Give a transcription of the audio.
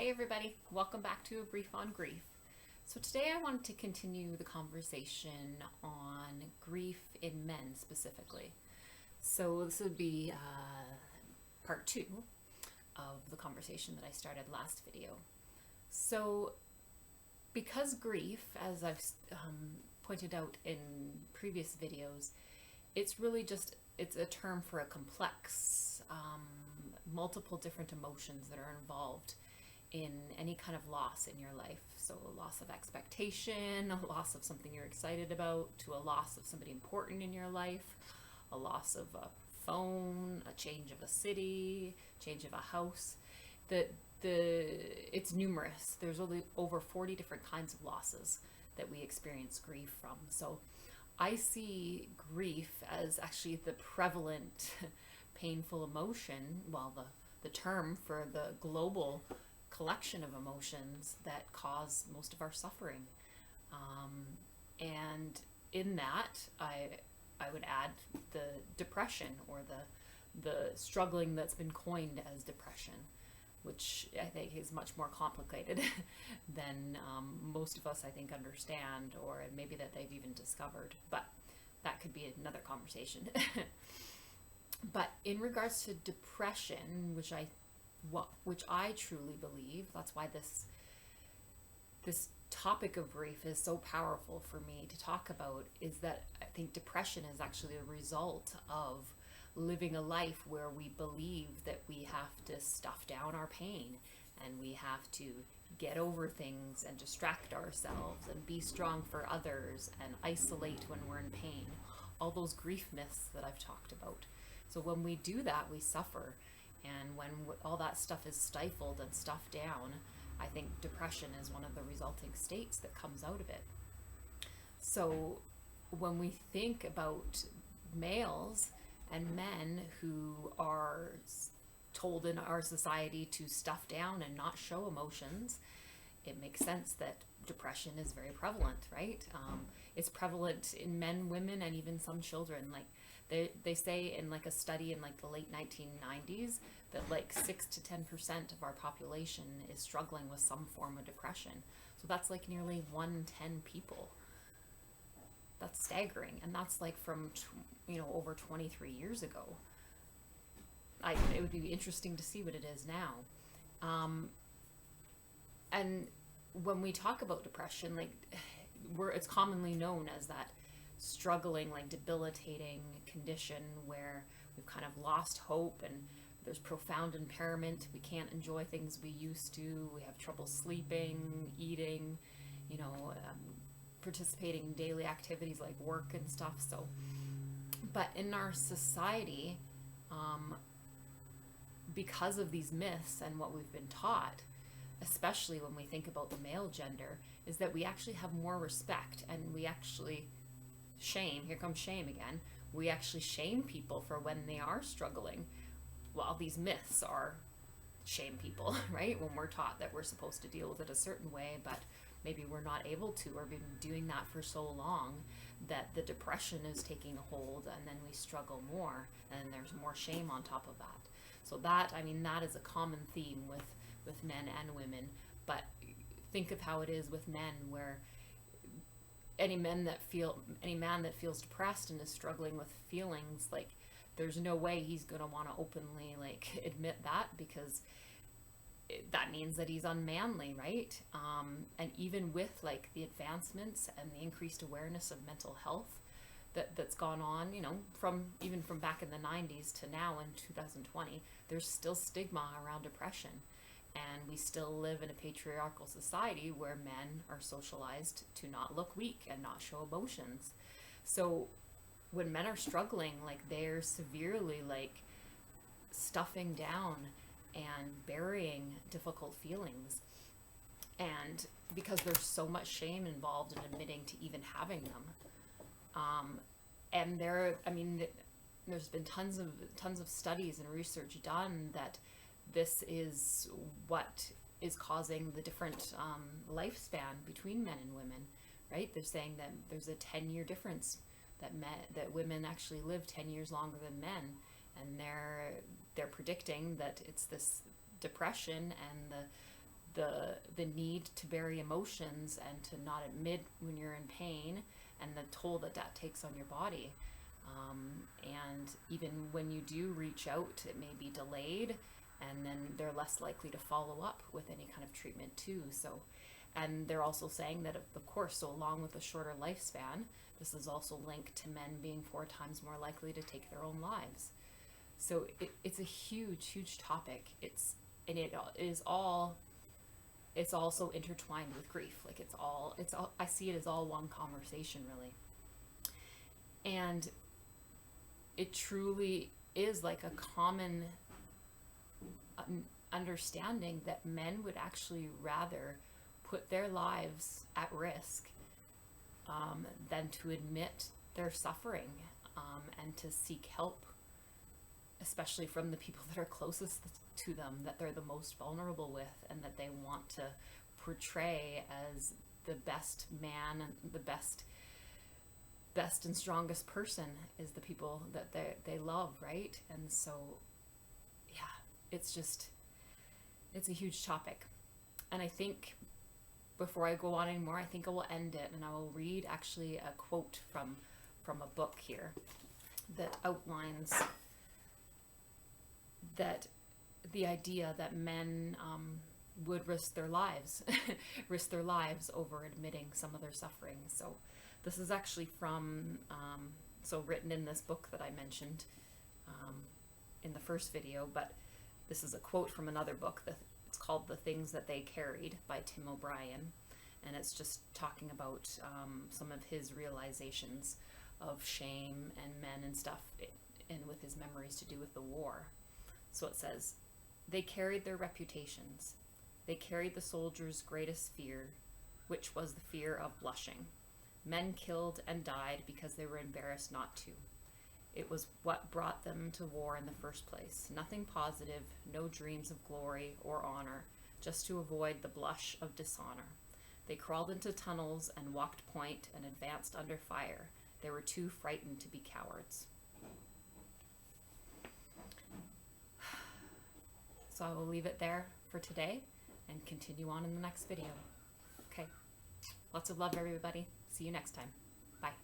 Hey everybody, welcome back to A Brief on Grief. So today I wanted to continue the conversation on grief in men specifically. So this would be part two of the conversation that I started last video. So because grief, as I've pointed out in previous videos, it's really just, it's a term for a complex, multiple different emotions that are involved in any kind of loss in your life. So a loss of expectation, a loss of something you're excited about, to a loss of somebody important in your life, a loss of a phone, a change of a city, change of a house. It's numerous. There's only over 40 different kinds of losses that we experience grief from. So I see grief as actually the prevalent painful emotion, well, the term for the global collection of emotions that cause most of our suffering. And in that, I would add the depression, or the struggling that's been coined as depression, which I think is much more complicated than most of us, I think, understand, or maybe that they've even discovered. But that could be another conversation. But in regards to depression, which I truly believe, that's why this topic of grief is so powerful for me to talk about, is that I think depression is actually a result of living a life where we believe that we have to stuff down our pain, and we have to get over things and distract ourselves and be strong for others and isolate when we're in pain. All those grief myths that I've talked about. So when we do that, we suffer. And when all that stuff is stifled and stuffed down, I think depression is one of the resulting states that comes out of it. So when we think about males and men who are told in our society to stuff down and not show emotions, it makes sense that depression is very prevalent, right? It's prevalent in men, women, and even some children. Like they say in like a study in like the late 1990s that like 6 to 10% of our population is struggling with some form of depression. So that's like nearly 1 in 10 people. That's staggering, and that's like from over 23 years ago. It would be interesting to see what it is now. And when we talk about depression, like it's commonly known as that struggling, like debilitating condition where we've kind of lost hope and there's profound impairment. We can't enjoy things we used to. We have trouble sleeping, eating, participating in daily activities like work and stuff. So, but in our society, because of these myths and what we've been taught, especially when we think about the male gender, is that we actually have more respect, and we actually shame. Here comes shame again. We actually shame people for when they are struggling. Well, these myths are shame people, right? When we're taught that we're supposed to deal with it a certain way, but maybe we're not able to, or been doing that for so long that the depression is taking a hold, and then we struggle more, and there's more shame on top of that. So that is a common theme with men and women. But think of how it is with men, where any man that feels depressed and is struggling with feelings, like there's no way he's going to want to openly like admit that, because that means that he's unmanly, right? And even with like the advancements and the increased awareness of mental health that's gone on, from back in the 90s to now in 2020, there's still stigma around depression. And we still live in a patriarchal society where men are socialized to not look weak and not show emotions. So when men are struggling, like they're severely like stuffing down and burying difficult feelings. And because there's so much shame involved in admitting to even having them. And there's been tons of studies and research done that this is what is causing the different lifespan between men and women, right? They're saying that there's a 10-year difference, that women actually live 10 years longer than men, and they're predicting that it's this depression and the need to bury emotions and to not admit when you're in pain, and the toll that that takes on your body. And even when you do reach out, it may be delayed, and then they're less likely to follow up with any kind of treatment too. So, and they're also saying that, of course, so along with a shorter lifespan, this is also linked to men being 4 times more likely to take their own lives. So it's a huge, huge topic. It's also intertwined with grief. Like it's all, I see it as all one conversation, really. And it truly is like a common understanding that men would actually rather put their lives at risk than to admit their suffering, and to seek help, especially from the people that are closest to them, that they're the most vulnerable with, and that they want to portray as the best man and the best and strongest person is the people that they love, right? And so, yeah, it's a huge topic. And I think before I go on anymore, I think I will end it, and I will read actually a quote from a book here that outlines that the idea that men would risk their lives over admitting some of their suffering. So this is actually from written in this book that I mentioned in the first video, but this is a quote from another book. It's called The Things That They Carried by Tim O'Brien, and it's just talking about some of his realizations of shame and men and stuff, and with his memories to do with the war. So it says, "They carried their reputations. They carried the soldiers' greatest fear, which was the fear of blushing. Men killed and died because they were embarrassed not to. It was what brought them to war in the first place. Nothing positive, no dreams of glory or honor, just to avoid the blush of dishonor. They crawled into tunnels and walked point and advanced under fire. They were too frightened to be cowards." So I will leave it there for today and continue on in the next video. Okay. Lots of love, everybody. See you next time. Bye.